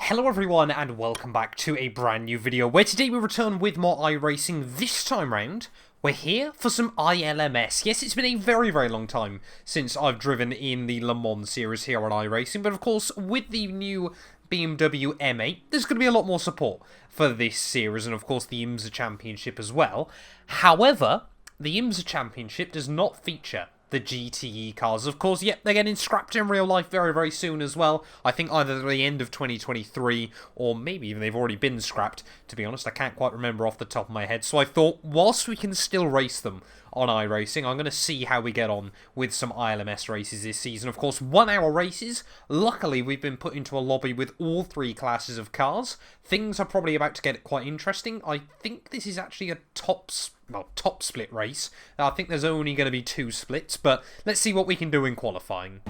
Hello everyone and welcome back to a brand new video where today we return with more iRacing. This time round, we're here for some ILMS. Yes, it's been a very long time since I've driven in the Le Mans series here on iRacing, but of course with the new BMW M8, there's going to be a lot more support for this series and of course the IMSA Championship as well. However, the IMSA Championship does not feature the GTE cars. Of course, yep, they're getting scrapped in real life very soon as well. I think either at the end of 2023 or maybe even they've already been scrapped. To be honest, I can't quite remember off the top of my head. So I thought, whilst we can still race them on iRacing, I'm going to see how we get on with some ILMS races this season. Of course, 1 hour races. Luckily, we've been put into a lobby with all three classes of cars. Things are probably about to get quite interesting. I think this is actually a top split race. I think there's only going to be 2 splits, but let's see what we can do in qualifying.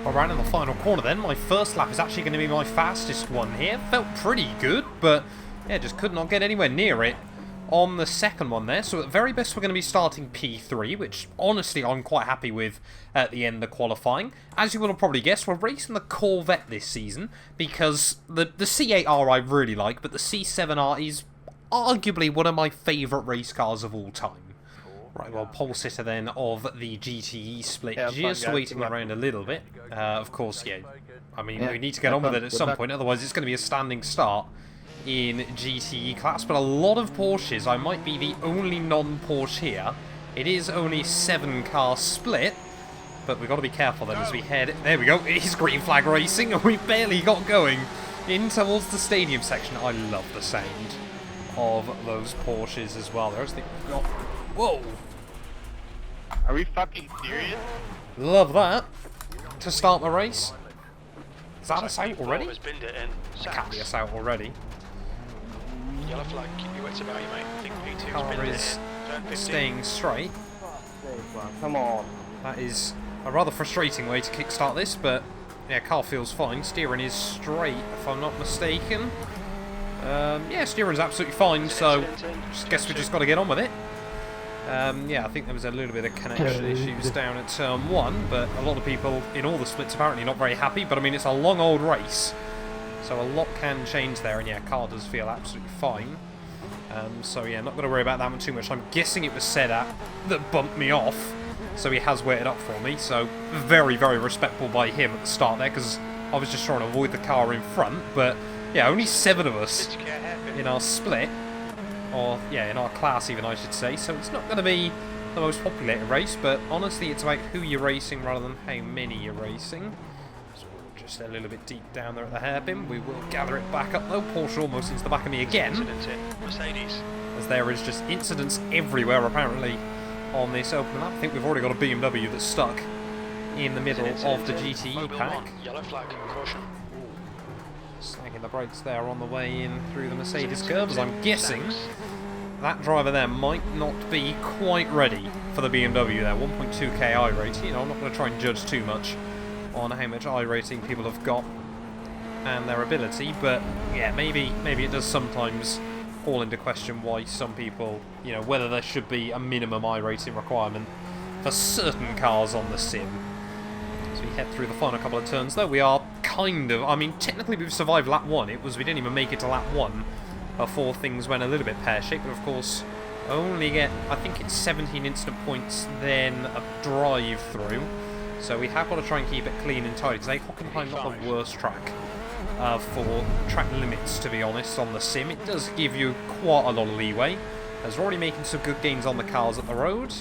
Around in the final corner then, my first lap is actually going to be my fastest one here. Felt pretty good, but yeah, just could not get anywhere near it on the second one there. So at the very best we're going to be starting P3, which honestly I'm quite happy with at the end of qualifying. As you will have probably guessed, we're racing the Corvette this season because the C8R I really like, but the C7R is arguably one of my favourite race cars of all time. Right, well, pole sitter then of the GTE split, just waiting around a little bit. Of course, yeah, I mean, we need to get on with it at some point, otherwise it's going to be a standing start in GTE class. But a lot of Porsches, I might be the only non-Porsche here. It is only 7-car split, but we've got to be careful then as we head. There we go, it is green flag racing, and we barely got going in towards the stadium section. I love the sound of those Porsches as well. There's the... Oh, whoa! Are we fucking serious? Love that. To start the race. Is that us out already? Can't be us out already. Yellow flag, keep your wits about you, mate. I think P2's Car been is there. staying straight. Come on. That is a rather frustrating way to kickstart this, but yeah, car feels fine. Steering is straight, if I'm not mistaken. Yeah, steering's absolutely fine, so guess we just got to get on with it. Yeah, I think there was a little bit of connection issues down at turn 1, but a lot of people in all the splits apparently not very happy. But I mean, it's a long old race, so a lot can change there, and yeah, car does feel absolutely fine. So yeah, not going to worry about that one too much. I'm guessing it was Sedat that bumped me off, so he has waited up for me. So very respectful by him at the start there, because I was just trying to avoid the car in front. But yeah, only 7 of us in our split. Or, yeah, in our class even, I should say. So it's not going to be the most populated race, but honestly it's about who you're racing rather than how many you're racing. So just a little bit deep down there at the hairpin. We will gather it back up though. Porsche almost into the back of me again. As there is just incidents everywhere apparently on this open lap. I think we've already got a BMW that's stuck in the middle of the GTE pack. Yellow flag, caution. Snagging the brakes there on the way in through the Mercedes curves, I'm guessing. that driver there might not be quite ready for the BMW there. 1.2k iRating. You know, I'm not going to try and judge too much on how much iRating people have got and their ability, but yeah, maybe it does sometimes call into question why some people, you know, whether there should be a minimum iRating requirement for certain cars on the sim. So we head through the final couple of turns, though. We are kind of, I mean, technically we've survived lap 1. It was, we didn't even make it to lap 1 before things went a little bit pear-shaped, but of course only get, I think it's 17 instant points, then a drive-through. So we have got to try and keep it clean and tidy, because Hockenheim not the worst track for track limits, to be honest, on the sim. It does give you quite a lot of leeway, as we're already making some good gains on the cars at the road.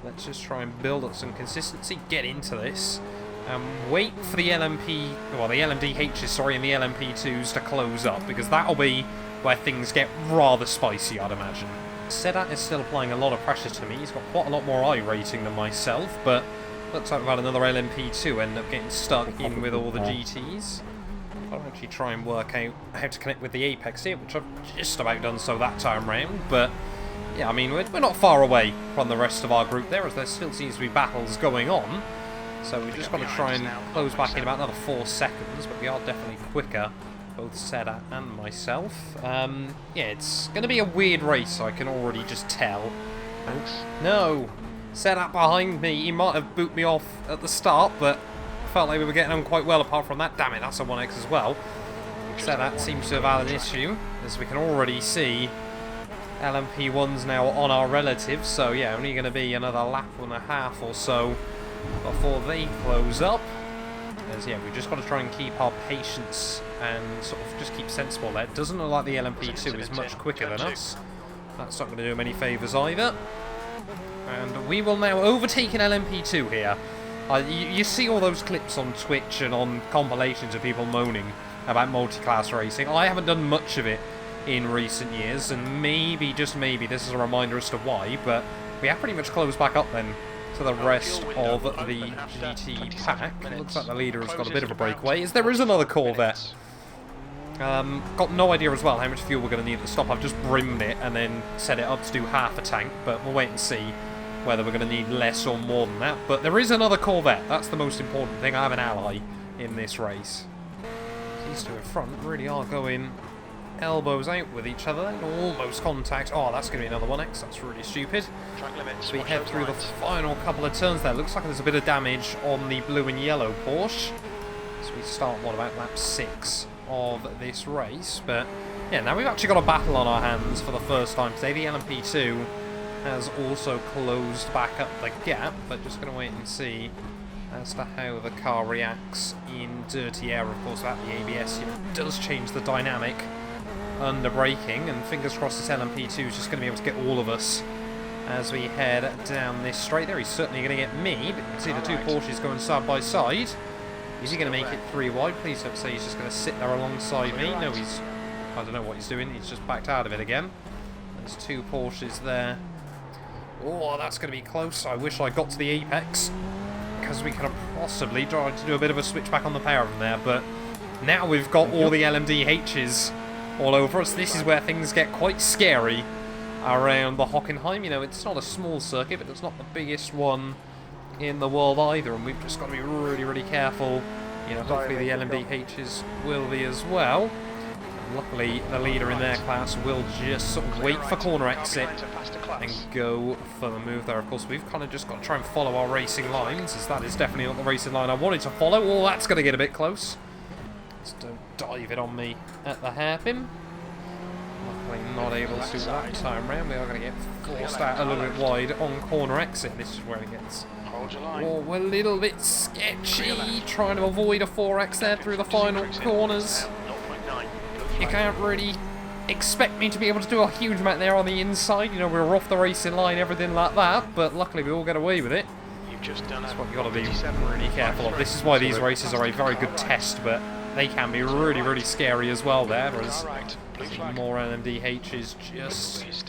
Let's just try and build up some consistency, get into this, and wait for the LMP, well, the LMDHs, sorry, and the LMP2s to close up, because that'll be where things get rather spicy, I'd imagine. Sedat is still applying a lot of pressure to me. He's got quite a lot more iRating than myself, but looks like we've had another LMP2 end up getting stuck in with all the GTs. I'll actually try and work out how to connect with the Apex here, which I've just about done so that time round, but yeah, I mean, we're not far away from the rest of our group there, as there still seems to be battles going on. So we've just got to try and close back in about another 4 seconds, but we are definitely quicker, both Sedat and myself. Yeah, it's going to be a weird race, I can already just tell. No! Sedat behind me, he might have booted me off at the start, but felt like we were getting on quite well apart from that. Damn it, that's a 1x as well. Sedat seems to have had an issue, as we can already see. LMP1's now on our relatives, so yeah, only going to be another lap and a half or so before they close up. As yeah, we've just got to try and keep our patience and sort of just keep sensible there. It doesn't look like the LMP2 is much quicker than us. That's not going to do him any favours either. And we will now overtake an LMP2 here. You see all those clips on Twitch and on compilations of people moaning about multi-class racing. I haven't done much of it in recent years, and maybe, just maybe, this is a reminder as to why, but we have pretty much closed back up then to the rest of the GT pack. It looks like the leader has got a bit of a breakaway, as there is another Corvette. Got no idea as well how much fuel we're going to need at the stop. I've just brimmed it and then set it up to do half a tank, but we'll wait and see whether we're going to need less or more than that. But there is another Corvette, that's the most important thing. I have an ally in this race. These two in front really are going elbows out with each other, and almost contact. Oh, that's going to be another 1x, that's really stupid. So we head through the final couple of turns there. Looks like there's a bit of damage on the blue and yellow Porsche. So we start, what, about lap 6 of this race. But yeah, now we've actually got a battle on our hands for the first time today. The LMP2 has also closed back up the gap, but just going to wait and see as to how the car reacts in dirty air. Of course, without the ABS, it does change the dynamic under braking, and fingers crossed this LMP2 is just going to be able to get all of us as we head down this straight there. He's certainly going to get me, but you can see the two Porsches going side by side. Is he going to make it 3 wide? Please don't say he's just going to sit there alongside me. No, I don't know what he's doing. He's just backed out of it again. There's 2 Porsches there. Oh, that's going to be close. I wish I got to the apex, because we could have possibly tried to do a bit of a switch back on the power from there, but now we've got all the LMDHs all over us. This is where things get quite scary around the Hockenheim. You know, it's not a small circuit, but it's not the biggest one in the world either, and we've just got to be really, really careful. You know, hopefully the LMDHs will be as well. And luckily, the leader in their class will just sort of wait for corner exit and go for the move there. Of course, we've kind of just got to try and follow our racing lines, as that is definitely not the racing line I wanted to follow. Oh, that's going to get a bit close. Just don't dive it on me at the hairpin. Luckily not able to that time round. We are going to get forced out a little bit wide on corner exit. This is where it gets a little bit sketchy. Trying to avoid a 4x there through the final corners. You can't really expect me to be able to do a huge amount there on the inside. You know, we're off the racing line, everything like that, but luckily we all get away with it. That's what you've got to be really careful of. This is why these races are a very good test, but they can be really, really scary as well there, as more LMDHs just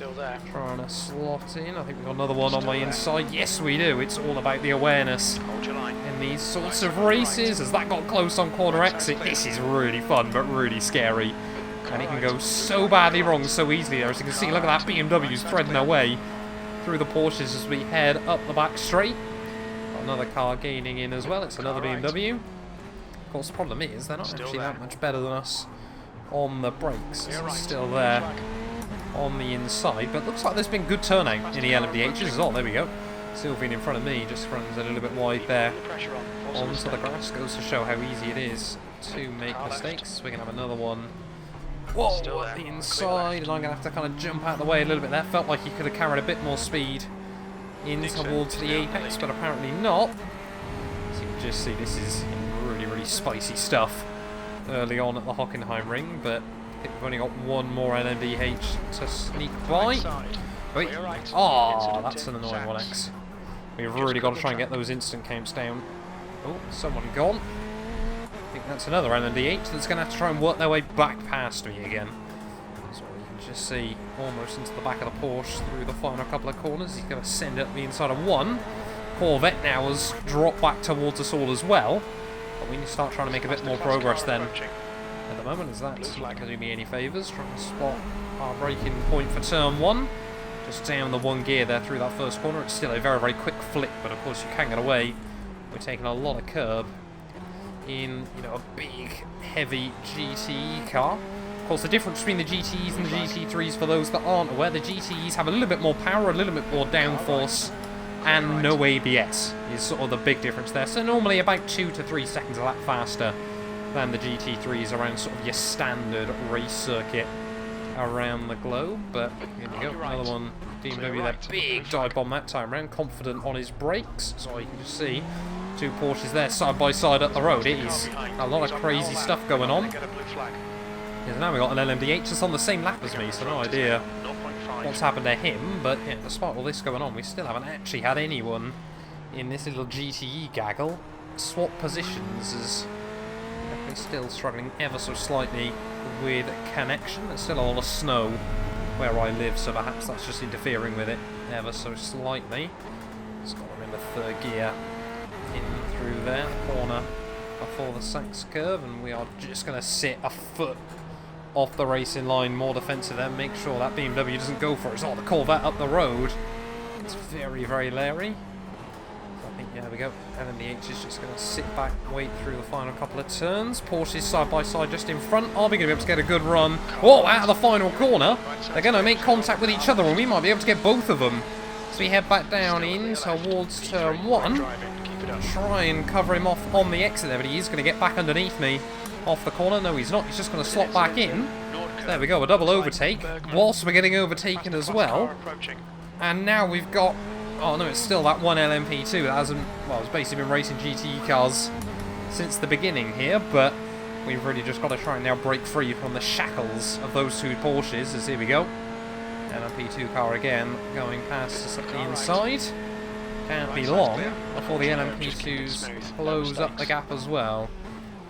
trying to slot in. I think we've got another one on my inside. Yes, we do. It's all about the awareness in these sorts of races. As that got close on corner exit, this is really fun, but really scary. And it can go so badly wrong so easily there. As you can see, look at that BMW's threading their way through the Porsches as we head up the back straight. Got another car gaining in as well. It's another BMW. Of course, the problem is they're not actually that much better than us on the brakes. It's still there on the inside. But looks like there's been good turnout in the LMDHs as well. There we go. Sylvian in front of me just runs a little bit wide there onto the grass. Goes to show how easy it is to make mistakes. We're going to have another one. Whoa, at the inside, and I'm going to have to kind of jump out of the way a little bit there. Felt like he could have carried a bit more speed in towards the apex, but apparently not. So you can just see this is really, really spicy stuff early on at the Hockenheim ring, but I think we've only got one more LMDH to sneak by. Wait, oh, that's an annoying 1X. We've really got to try and get those instant counts down. Oh, someone gone. I think that's another LMDH that's going to have to try and work their way back past me again. So you can just see almost into the back of the Porsche through the final couple of corners. He's going to send it up the inside of one. Corvette now has dropped back towards us all as well. But we need to start trying to make a bit more progress then. At the moment, is that not going to do me any favours. Trying to spot our braking point for turn one. Just down the one gear there through that first corner. It's still a very, very quick flick, but of course you can't get away. We're taking a lot of curb in, you know, a big, heavy GTE car. Of course, the difference between the GTEs and the GT3s, for those that aren't aware, the GTEs have a little bit more power, a little bit more downforce, and no ABS is sort of the big difference there. So normally about 2 to 3 seconds a lap faster than the GT3s around sort of your standard race circuit around the globe. But here we go, another one. BMW there, big dive bomb that time around, confident on his brakes. So you can just see two Porsches there side by side up the road. It is a lot of crazy stuff going on. Yeah, now we've got an LMDH that's on the same lap as me, so no idea what's happened to him. But yeah, despite all this going on, we still haven't actually had anyone in this little GTE gaggle swap positions, as we're still struggling ever so slightly with connection. There's still a lot of snow where I live, so perhaps that's just interfering with it ever so slightly. It's got him in the third gear in through there, the corner before the Sachs curve, and we are just going to sit a foot off the racing line, more defensive there, make sure that BMW doesn't go for it. Oh, the Corvette up the road. It's very, very leery. I think, yeah, there we go. LMDH is just going to sit back, wait through the final couple of turns. Porsche's side by side just in front. Are we going to be able to get a good run? Oh, out of the final corner. They're going to make contact with each other, and we might be able to get both of them. So we head back down in towards turn one. Try and cover him off on the exit there, but he is going to get back underneath me off the corner. No, he's not. He's just going to slot back in. There we go, a double overtake. Whilst we're getting overtaken as well. And now we've got... Oh no, it's still that one LMP2 that hasn't... Well, it's basically been racing GTE cars since the beginning here, but we've really just got to try and now break free from the shackles of those two Porsches, as here we go. LMP2 car again going past us at the inside. Can't be long before the LMP2s close up the gap as well.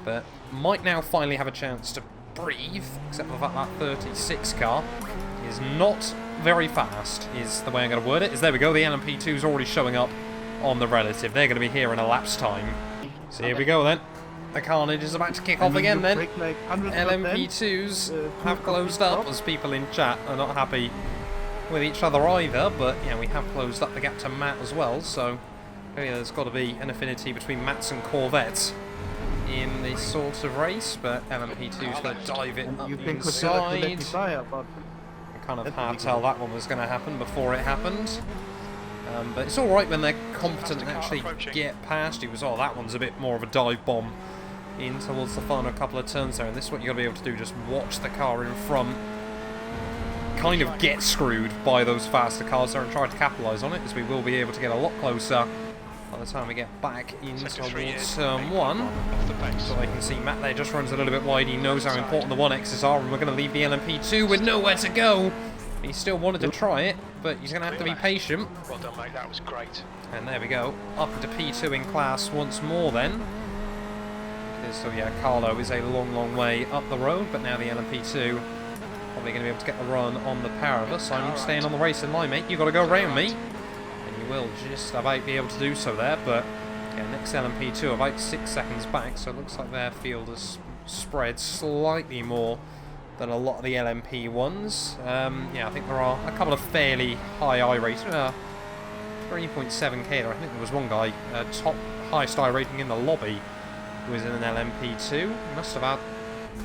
But might now finally have a chance to breathe, except for the fact that 36 car is not very fast, is the way I'm going to word it. Is there we go, the LMP2's already showing up on the relative. They're going to be here in a lapse time. So here we go then. The carnage is about to kick off again then. LMP2s have closed up, as people in chat are not happy with each other either, but yeah, we have closed up the gap to Matt as well, so yeah, there's got to be an affinity between Matts and Corvettes in this sort of race, but LMP2's going to dive it up the inside. I kind of hard tell that one was going to happen before it happened. But it's alright when they're competent and actually get past you. Oh, that one's a bit more of a dive bomb in towards the final couple of turns there, and this is what you've got to be able to do, just watch the car in front kind of get screwed by those faster cars there and try to capitalise on it, as we will be able to get a lot closer by the time we get back in towards turn one. So I can see Matt there just runs a little bit wide. He knows how important the 1Xs are, and we're going to leave the LMP2 with nowhere to go. He still wanted to try it, but he's going to have to be patient. Well done, mate. That was great. And there we go, up to P2 in class once more then. So yeah, Carlo is a long, long way up the road, but now the LMP2 probably going to be able to get the run on the pair of us. I'm staying on the racing line, mate. You've got to go around me. And you will just about be able to do so there, but yeah, next LMP2 about 6 seconds back, so it looks like their field has spread slightly more than a lot of the LMP ones. Yeah, I think there are a couple of fairly high iRacing. 3.7k there. I think there was one guy, top highest I rating in the lobby, who was in an LMP2. He must have had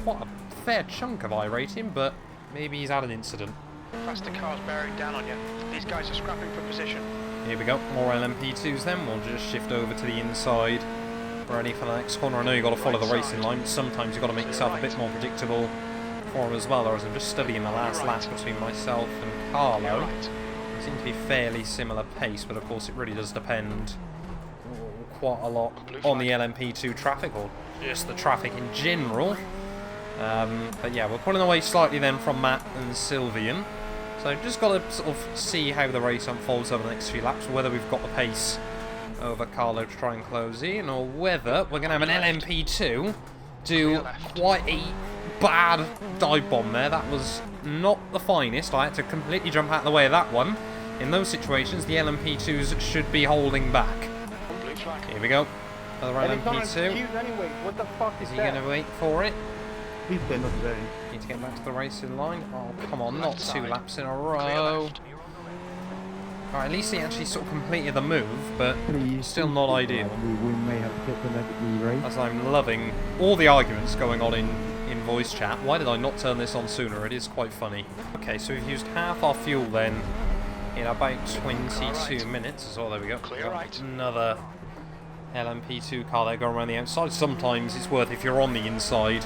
quite a fair chunk of I rating, but maybe he's had an incident. Faster cars bearing down on you. These guys are scrapping for position. Here we go, more LMP2s then. We'll just shift over to the inside, ready for the next corner. I know you've got to follow the racing line, but sometimes you've got to make yourself a bit more predictable for him as well. Whereas I'm just studying the last lap between myself and Carlo. It seems to be fairly similar pace, but of course it really does depend quite a lot on the LMP2 traffic, or just the traffic in general. But yeah, we're pulling away slightly then from Matt and Sylvian. So just got to sort of see how the race unfolds over the next few laps, whether we've got the pace over Carlo to try and close in, or whether we're going to have an LMP2 do quite a bad dive bomb there. That was not the finest. I had to completely jump out of the way of that one. In those situations, the LMP2s should be holding back. Here we go. Another LMP2. Anyway, what the fuck is he going to wait for it? He's been up there. Need to get back to the racing line. Oh, come on, not 2 laps in a row. Alright, at least he actually sort of completed the move, but still not ideal. We may have hit the race. As I'm loving all the arguments going on in voice chat. Why did I not turn this on sooner? It is quite funny. Okay, so we've used half our fuel then in about 22 minutes. So there we go. Another LMP2 car there going around the outside. Sometimes it's worth, if you're on the inside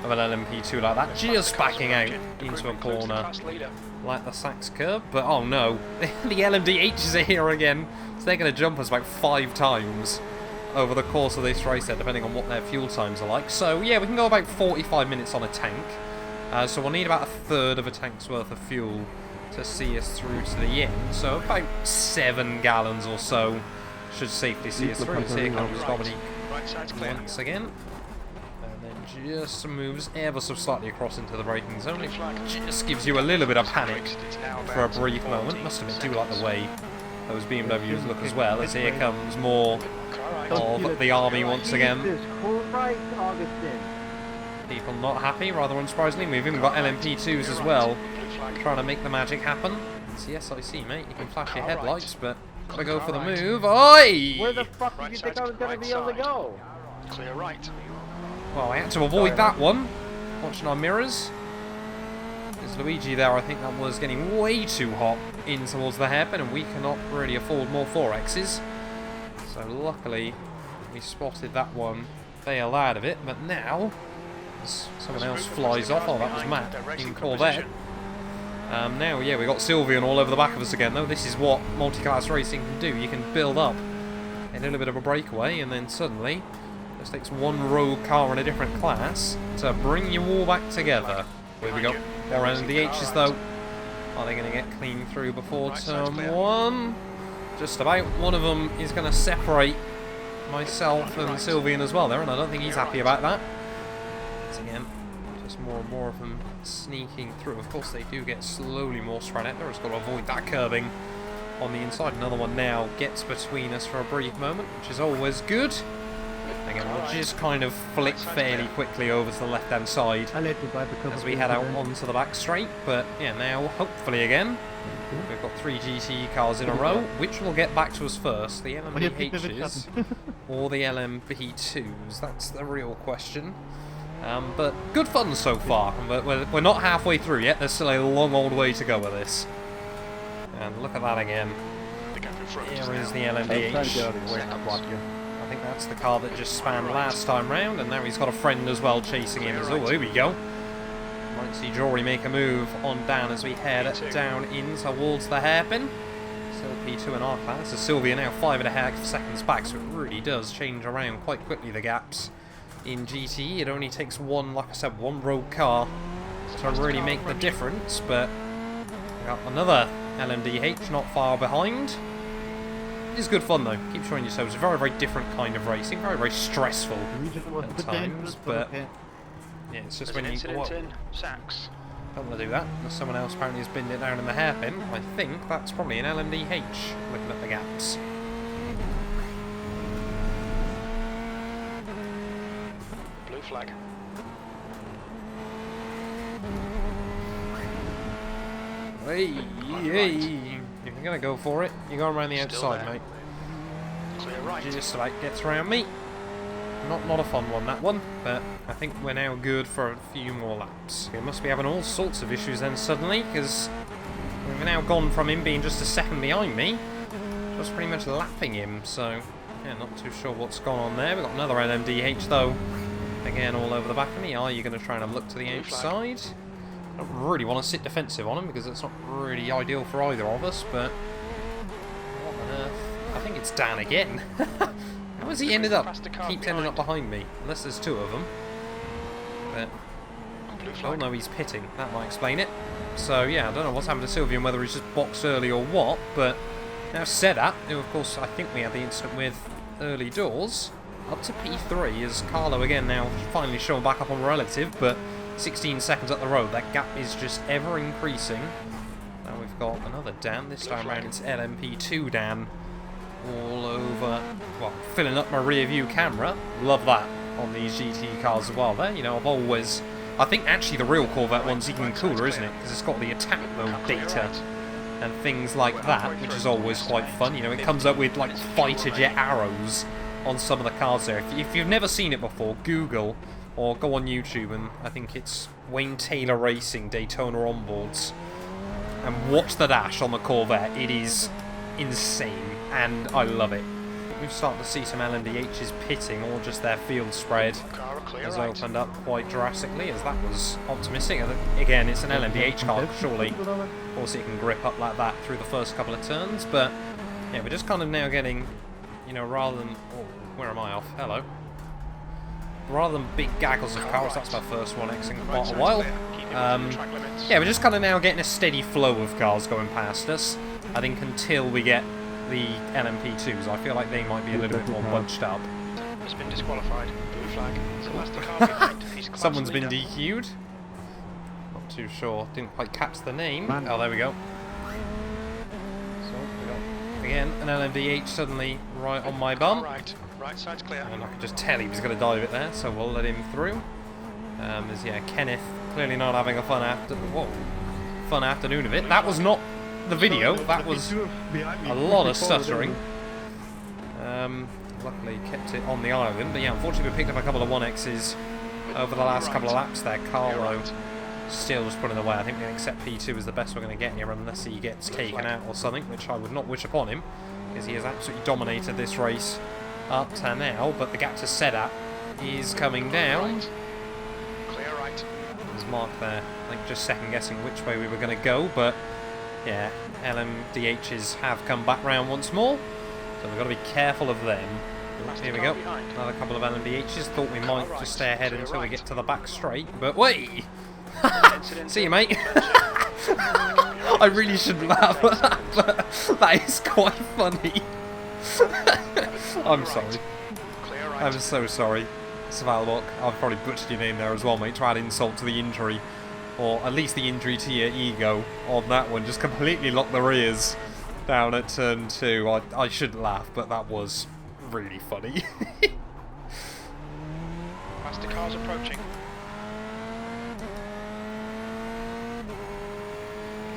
of an LMP2 like that, just backing out into a corner like the Sachs curve. But oh no, the LMDHs are here again, so they're going to jump us about 5 times over the course of this race there, depending on what their fuel times are like. So yeah, we can go about 45 minutes on a tank, so we'll need about a third of a tank's worth of fuel to see us through to the end. So about 7 gallons or so should safely see us through. So here comes Dominique once again. Just moves ever so slightly across into the braking zone. It just gives you a little bit of panic for a brief moment. Must admit, do like the way those BMWs look as well, as here comes more of the army once again. People not happy, rather unsurprisingly. We've even got LMP2s as well, trying to make the magic happen. It's the SIC, mate. You can flash your headlights, but gotta go for the move. Oi! Where the fuck did you think I was going to be able to go? Clear right. Well, I had to avoid that one. Watching our mirrors. There's Luigi there. I think that was getting way too hot in towards the hairpin, and we cannot really afford more 4Xs. So luckily, we spotted that one, bailed out of it. But now, as someone else flies off. Oh, that was Matt in Corvette. Now, yeah, we got Sylvian all over the back of us again, though. This is what multi-class racing can do. You can build up a little bit of a breakaway, and then suddenly it takes one rogue car in a different class to bring you all back together. Here we go. Around the H's, though. Are they going to get clean through before turn 1? Just about. One of them is going to separate myself and Sylvian as well there, and I don't think he's happy about that. Once again, just more and more of them sneaking through. Of course, they do get slowly more spread out there. Just got to avoid that curbing on the inside. Another one now gets between us for a brief moment, which is always good. Again, we'll just kind of flick fairly quickly over to the left-hand side as we head out onto the back straight. But yeah, now hopefully again, we've got 3 GT cars in a row. Which will get back to us first, the LMDHs or the LMP2s? That's the real question. But good fun so far. But we're not halfway through yet. There's still a long old way to go with this. And look at that again. Here is the LMDH. I think that's the car that just spanned last time round, and now he's got a friend as well chasing him as well. Here we go. Might see Jory make a move on down as we head down in towards the hairpin. Still P2 in our class. So Sylvia now 5.5 seconds back, so it really does change around quite quickly, the gaps. In GT, it only takes one, like I said, one rogue car to really make the difference, but we got another LMDH not far behind. It's good fun though. Keep showing yourselves. A very, very different kind of racing. Very, very stressful at times. But yeah, it's just when you don't want to do that. There's someone else apparently has binned it down in the hairpin. I think that's probably an LMDH looking at the gaps. Blue flag. Hey, hey. If you're going to go for it, you're going around the outside, mate. Clear right. Just about gets around me. Not a fun one, that one, but I think we're now good for a few more laps. We must be having all sorts of issues then suddenly, because we've now gone from him being just a second behind me, just pretty much lapping him, so yeah, not too sure what's gone on there. We've got another LMDH though, again all over the back of me. Are you going to try and look to the outside? I don't really want to sit defensive on him, because it's not really ideal for either of us, but what on earth? I think it's Dan again. How has he ended up? Keeps ending up behind me, unless there's two of them. But oh no, he's pitting. That might explain it. So yeah, I don't know what's happened to Sylvian, whether he's just boxed early or what. But now said that, who of course I think we had the incident with early doors, up to P3 as Carlo again now finally showing back up on relative, but 16 seconds up the road. That gap is just ever increasing. Now we've got another Dan. This time around it's LMP2 Dan. All over, well, filling up my rear view camera. Love that on these GT cars as well there. You know, I think actually the real Corvette one's even cooler, isn't it? Because it's got the attack mode data and things like that, which is always quite fun. You know, it comes up with like fighter jet arrows on some of the cars there. If you've never seen it before, Google or go on YouTube, and I think it's Wayne Taylor Racing Daytona onboards, and watch the dash on the Corvette. It is insane. And I love it. We've started to see some LMDHs pitting, or just their field spread has opened up quite drastically, as that was optimistic. Again, it's an LMDH car, surely. Of course, it can grip up like that through the first couple of turns, but yeah, we're just kind of now getting, you know, rather than... Oh, where am I off? Hello. Rather than big gaggles of cars, that's my first 1X in quite a while. Yeah, we're just kind of now getting a steady flow of cars going past us, I think, until we get the LMP2s. I feel like they might be a little bit more bunched up. Has been disqualified. Blue flag. So that's the car behind. He's class Someone's been leader. DQ'd. Not too sure. Didn't quite catch the name. Oh, there we go. So we got again an LMDH suddenly right on my bum. Right side's clear. And I could just tell he was going to dive it there, so we'll let him through. As yeah, Kenneth clearly not having a fun afternoon of it. That was not the video, that was a lot of stuttering. Luckily kept it on the island, but yeah, unfortunately we picked up a couple of 1Xs over the last couple of laps there. Carlo still just putting away. I think we can accept P2 is the best we're going to get here, unless he gets taken out or something, which I would not wish upon him, because he has absolutely dominated this race up to now. But the gap to Sedat is coming down. Clear right. There's Mark there, I think just second guessing which way we were going to go, but yeah, LMDHs have come back round once more, so we've got to be careful of them. Here we go, another couple of LMDHs. Thought we might just stay ahead until we get to the back straight, but wait! See you, mate. I really shouldn't laugh at that, but that is quite funny. I'm sorry. I'm so sorry. Svalbok, I've probably butchered your name there as well, mate. To add insult to the injury, or at least the injury to your ego on that one. Just completely locked the rears down at turn 2. I shouldn't laugh, but that was really funny. Faster cars approaching.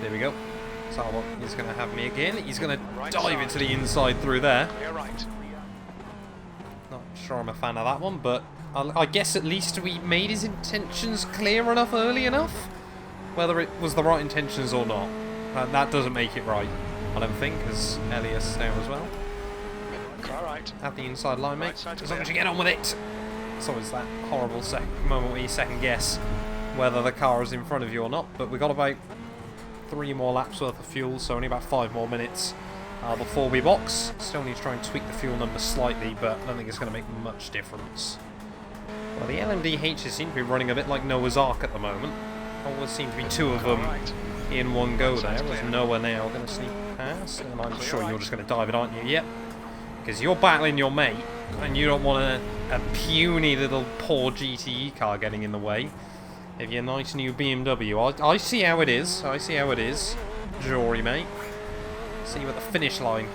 There we go. Svalbok is going to have me again. He's going to dive into the inside through there. Clear right. Not sure I'm a fan of that one, but I guess at least we made his intentions clear enough early enough. Whether it was the right intentions or not, that doesn't make it right, I don't think, because Elias now as well. Car right. At the inside line, mate. Right As long as you get on with it. It's always that horrible moment where you second guess whether the car is in front of you or not. But we've got about 3 more laps worth of fuel, so only about 5 more minutes before we box. Still need to try and tweak the fuel number slightly, but I don't think it's going to make much difference. Well, the LMDHs seem to be running a bit like Noah's Ark at the moment. Always seem to be 2 of them in one go there. There's Noah now going to sneak past, and I'm sure you're just going to dive it, aren't you? Yep. Because you're battling your mate, and you don't want a puny little poor GTE car getting in the way of your nice new BMW. I see how it is. I see how it is. Jory, mate. See you at the finish line.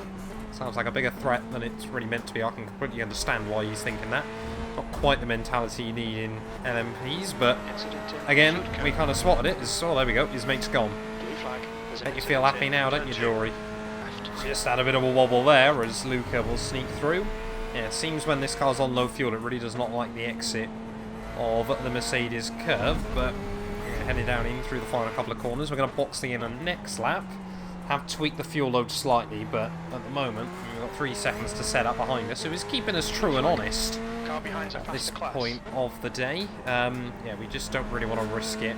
Sounds like a bigger threat than it's really meant to be. I can completely understand why he's thinking that. Not quite the mentality you need in LMPs, but again, we kind of spotted it. Oh, there we go. His mate's gone. Blue flag. Bet you feel happy now, don't you, Jory? Just had a bit of a wobble there as Luca will sneak through. Yeah, it seems when this car's on low fuel it really does not like the exit of the Mercedes curve, but we're heading down in through the final couple of corners. We're going to box the in on next lap. Have tweaked the fuel load slightly, but at the moment we've got 3 seconds to set up behind us, so it's keeping us true and honest at this point of the day. Yeah, we just don't really want to risk it.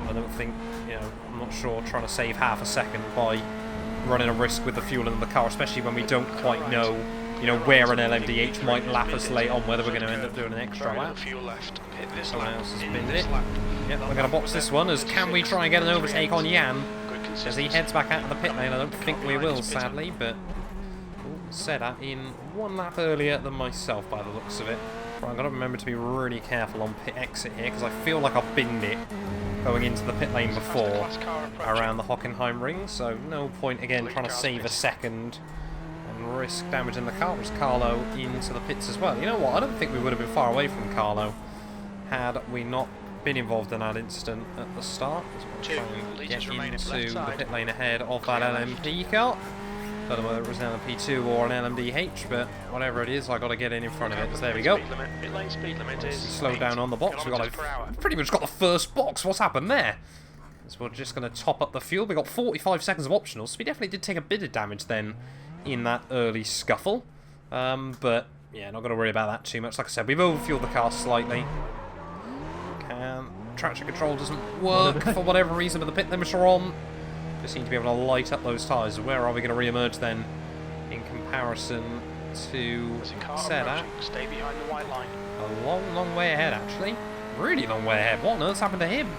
I don't think, you know, I'm not sure trying to save half a second by running a risk with the fuel in the car, especially when we don't quite know, you know, where an LMDH might lap us late on, whether we're going to end up doing an extra lap. Someone else has binned it. Yep, we're going to box this one, as can we try and get an overtake on Jan as he heads back out of the pit lane? I don't think we will, sadly, but said that in 1 lap earlier than myself by the looks of it. Right, I've got to remember to be really careful on pit exit here, because I feel like I've binned it going into the pit lane before around the Hockenheim ring, so no point again trying to save a second and risk damaging the car. As Carlo into the pits as well. You know what, I don't think we would have been far away from Carlo had we not been involved in that incident at the start. Try and get into the pit lane ahead of that LMP car. Don't know whether it was an LMP2 or an LMDH, but whatever it is, I got to get in front of it. So there we go. Slow down on the box. We've pretty much got the first box. What's happened there? So we're just going to top up the fuel. We got 45 seconds of optionals, so we definitely did take a bit of damage then in that early scuffle. But yeah, not going to worry about that too much. Like I said, we've overfueled the car slightly. Traction control doesn't work for whatever reason, but the pit limits are on. Just seem to be able to light up those tyres. Where are we going to re-emerge then in comparison to Seda? Stay behind the white line. A long way ahead, actually. Really long way ahead. What on earth's happened to him?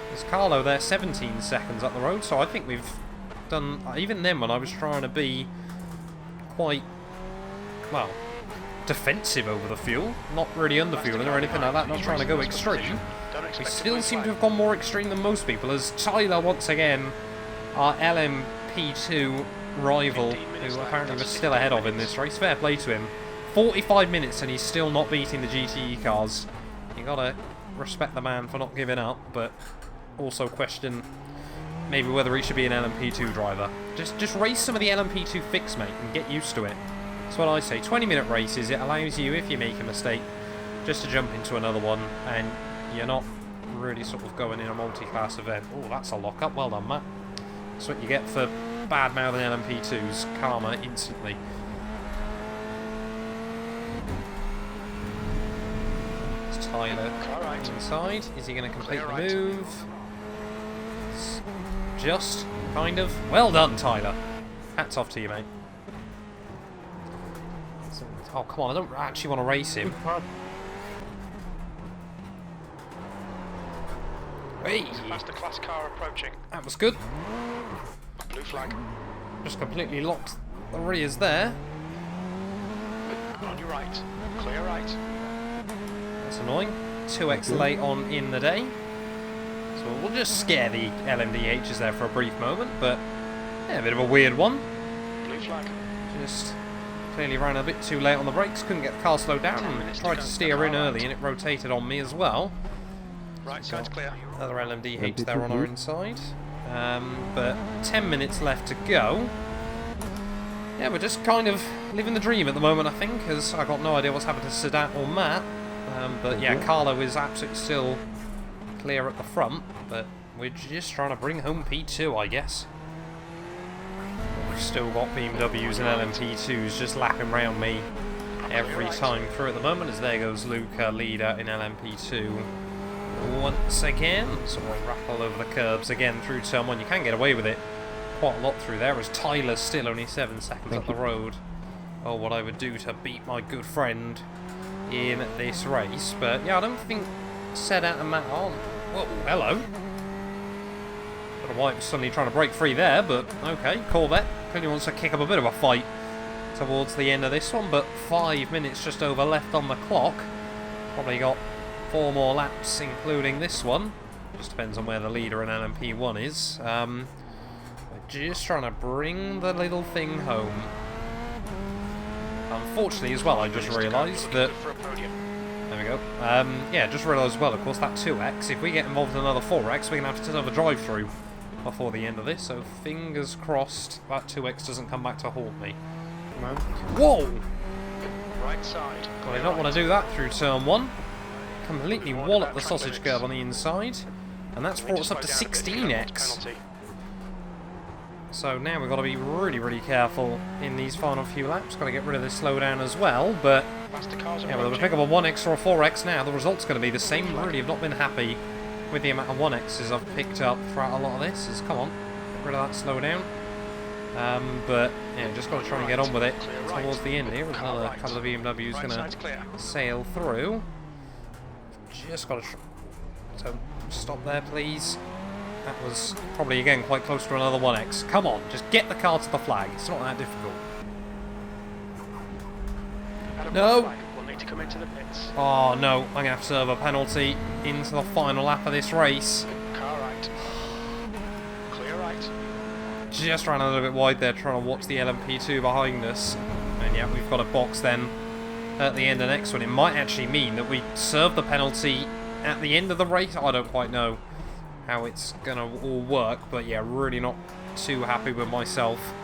There's Carlo there, 17 seconds up the road, so I think we've done... Even then, when I was trying to be quite, well, defensive over the fuel, not really underfueling or anything like that, not trying to go extreme. We still seem to have gone more extreme than most people, as Tyler, once again, our LMP2 rival, who apparently was still ahead of in this race, fair play to him. 45 minutes and he's still not beating the GTE cars. You gotta respect the man for not giving up, but also question maybe whether he should be an LMP2 driver. Just race some of the LMP2 fix, mate, and get used to it. That's what I say. 20-minute races, it allows you, if you make a mistake, just to jump into another one, and you're not really sort of going in a multi-class event. Oh, that's a lock-up. Well done, Matt. That's what you get for bad-mouthing LMP2s. Karma instantly. It's Tyler inside. Is he going to complete the move? Just, kind of. Well done, Tyler. Hats off to you, mate. Oh, come on. I don't actually want to race him. Hey. Masterclass car approaching. That was good. Blue flag. Just completely locked the rears there. On your right. Clear right. That's annoying. 2x late on in the day. So we'll just scare the LMDHs there for a brief moment, but yeah, a bit of a weird one. Blue flag. Just clearly ran a bit too late on the brakes, couldn't get the car slowed down, and tried to steer in early and it rotated on me as well. Right side's clear. Another LMDH there on our inside. But 10 minutes left to go. Yeah, we're just kind of living the dream at the moment, I think, because I got no idea what's happened to Sedat or Matt. But yeah, Carlo is absolutely still clear at the front, but we're just trying to bring home P2, I guess. We've still got BMWs and LMP2s just lapping around me every time through at the moment, as there goes Luca, leader in LMP2. Once again, so we'll rattle over the curbs again through turn 1. You can get away with it quite a lot through there, as Tyler's still only 7 seconds up the road. Oh, what I would do to beat my good friend in this race. But yeah, I don't think Sedat and Matt on. Whoa, hello. Don't know why it was suddenly trying to break free there, but okay. Corvette clearly wants to kick up a bit of a fight towards the end of this one, but 5 minutes just over left on the clock. Probably got 4 more laps, including this one. Just depends on where the leader in LMP1 is. We're just trying to bring the little thing home. Unfortunately, as well, I just realised that... There we go. Yeah, just realised as well, of course, that 2x, if we get involved in another 4x, we're going to have to set up a drive-through. before the end of this, so fingers crossed that 2X doesn't come back to haunt me. Whoa! Right side. Well, I don't want to do that through turn 1. Completely wallop the sausage girl on the inside. And that's brought us up to 16x. So now we've got to be really, really careful in these final few laps. Got to get rid of this slowdown as well, but yeah, whether we pick up a 1x or a 4x now, the result's going to be the same. Really have not been happy with the amount of 1x's I've picked up throughout a lot of this. Come on, get rid of that slowdown. But yeah, just got to try and get on with it towards the end here. Another couple of BMWs going to sail through. Just got to so stop there, please. That was probably again quite close to another 1x. Come on, just get the car to the flag. It's not that difficult. No. Oh no, I'm gonna have to serve a penalty into the final lap of this race. Car right. Clear right. Just ran a little bit wide there, trying to watch the LMP2 behind us. And yeah, we've got a box then at the end of the next one. It might actually mean that we serve the penalty at the end of the race. I don't quite know how it's gonna all work, but yeah, really not too happy with myself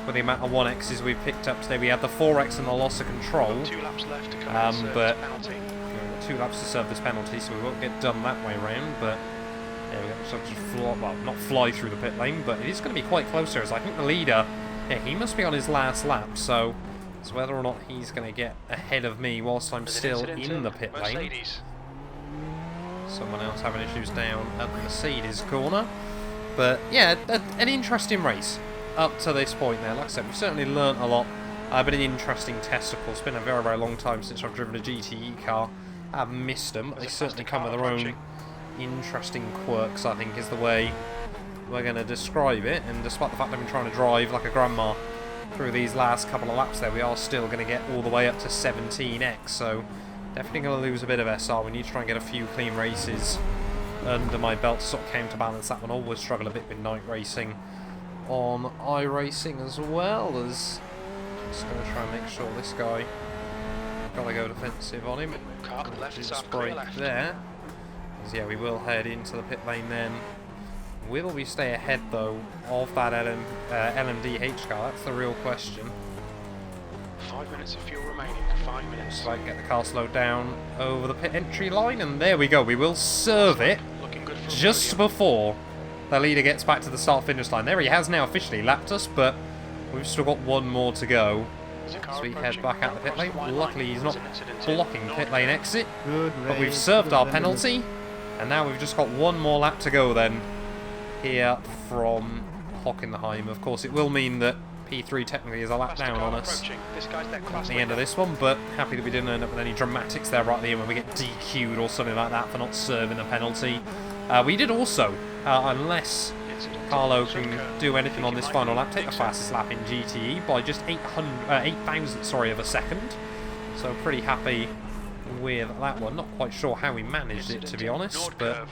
with the amount of 1x's we've picked up today. We had the 4x and the loss of control, 2 laps left to come but penalty. we've got 2 laps to serve this penalty, so we won't get done that way round. But yeah, we have to fly, well, not fly through the pit lane, but it is going to be quite close here, as I think the leader, yeah, he must be on his last lap, so it's whether or not he's going to get ahead of me whilst I'm still in the pit lane. Mercedes. Someone else having issues down at the Mercedes corner. But yeah, an interesting race up to this point there. Like I said, we've certainly learnt a lot. But an interesting test, of course. It's been a very, very long time since I've driven a GTE car. I've missed them, but they certainly come with their own interesting quirks, I think, is the way we're going to describe it. And despite the fact I've been trying to drive like a grandma through these last couple of laps there, we are still going to get all the way up to 17x. So definitely going to lose a bit of SR. We need to try and get a few clean races under my belt to sort of counterbalance that one. Always struggle a bit with night racing on iRacing, as well as just going to try and make sure this guy, got to go defensive on him. Just break there. Because yeah, we will head into the pit lane then. Will we stay ahead though of that LMDH car? That's the real question. 5 minutes of fuel remaining. 5 minutes. Just like get the car slowed down over the pit entry line, and there we go. We will serve it just before the leader gets back to the start-finish line. There he has now officially lapped us, but we've still got one more to go. So we head back out the pit lane. Luckily he's not blocking pit lane exit, but we've served our penalty, and now we've just got one more lap to go then here from Hockenheim. Of course, it will mean that P3 technically is a lap down on us at the end of this one, but happy that we didn't end up with any dramatics there right at the end when we get DQ'd or something like that for not serving the penalty. We did also, unless Carlo can do anything on this final lap, take the fastest lap in GTE by just 8,000 of a second. So pretty happy with that one. Not quite sure how we managed it, to be honest, but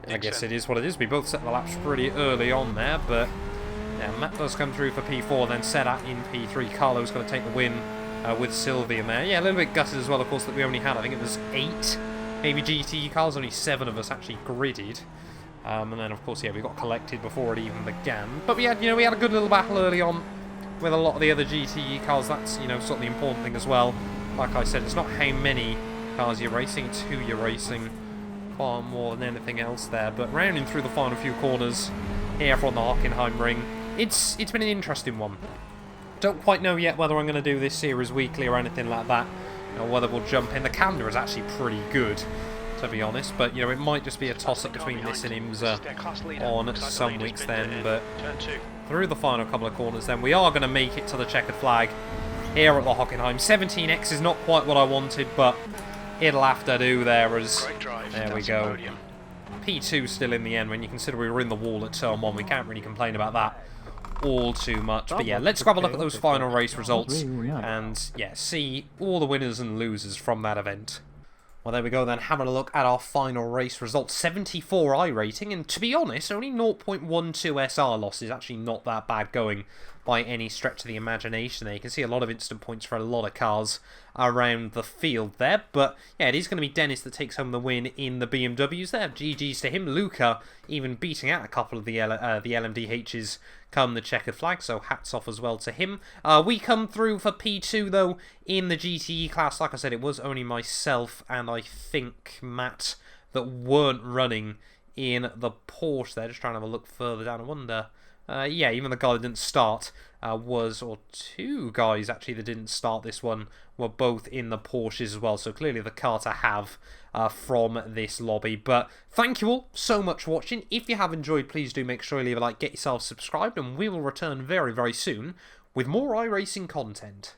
I guess it is what it is. We both set the laps pretty early on there, but yeah, Matt does come through for P4, then Sedat in P3. Carlo's going to take the win with Sylvia there. Yeah, a little bit gutted as well, of course, that we only had, I think it was 8 maybe GTE cars, only 7 of us actually gridded. And then, of course, yeah, we got collected before it even began. But we had, we had a good little battle early on with a lot of the other GTE cars. That's, sort of the important thing as well. Like I said, it's not how many cars you're racing, it's who you're racing far more than anything else there. But rounding through the final few corners here from the Hockenheim ring, it's been an interesting one. Don't quite know yet whether I'm going to do this series weekly or anything like that, or whether we'll jump in. The calendar is actually pretty good, to be honest, but it might just be a toss-up between this and IMSA on some weeks then. But through the final couple of corners then, we are going to make it to the checkered flag here at the Hockenheim. 17x is not quite what I wanted, but it'll have to do there, as there we go. P2 still in the end. When you consider we were in the wall at turn 1, we can't really complain about that all too much. But yeah, let's grab a look at those final race results and yeah, see all the winners and losers from that event. Well, there we go then, having a look at our final race results. 74 I rating, and to be honest, only 0.12 SR loss is actually not that bad going by any stretch of the imagination there. You can see a lot of instant points for a lot of cars around the field there. But yeah, it is going to be Dennis that takes home the win in the BMWs there. GG's to him. Luca even beating out a couple of the LMDHs come the checkered flag, so hats off as well to him. We come through for P2 though in the GTE class. Like I said, it was only myself and I think Matt that weren't running in the Porsche there. Just trying to have a look further down. I wonder... yeah, even the guy that didn't start or two guys actually that didn't start this one were both in the Porsches as well. So clearly the car to have from this lobby. But thank you all so much for watching. If you have enjoyed, please do make sure you leave a like, get yourself subscribed, and we will return very, very soon with more iRacing content.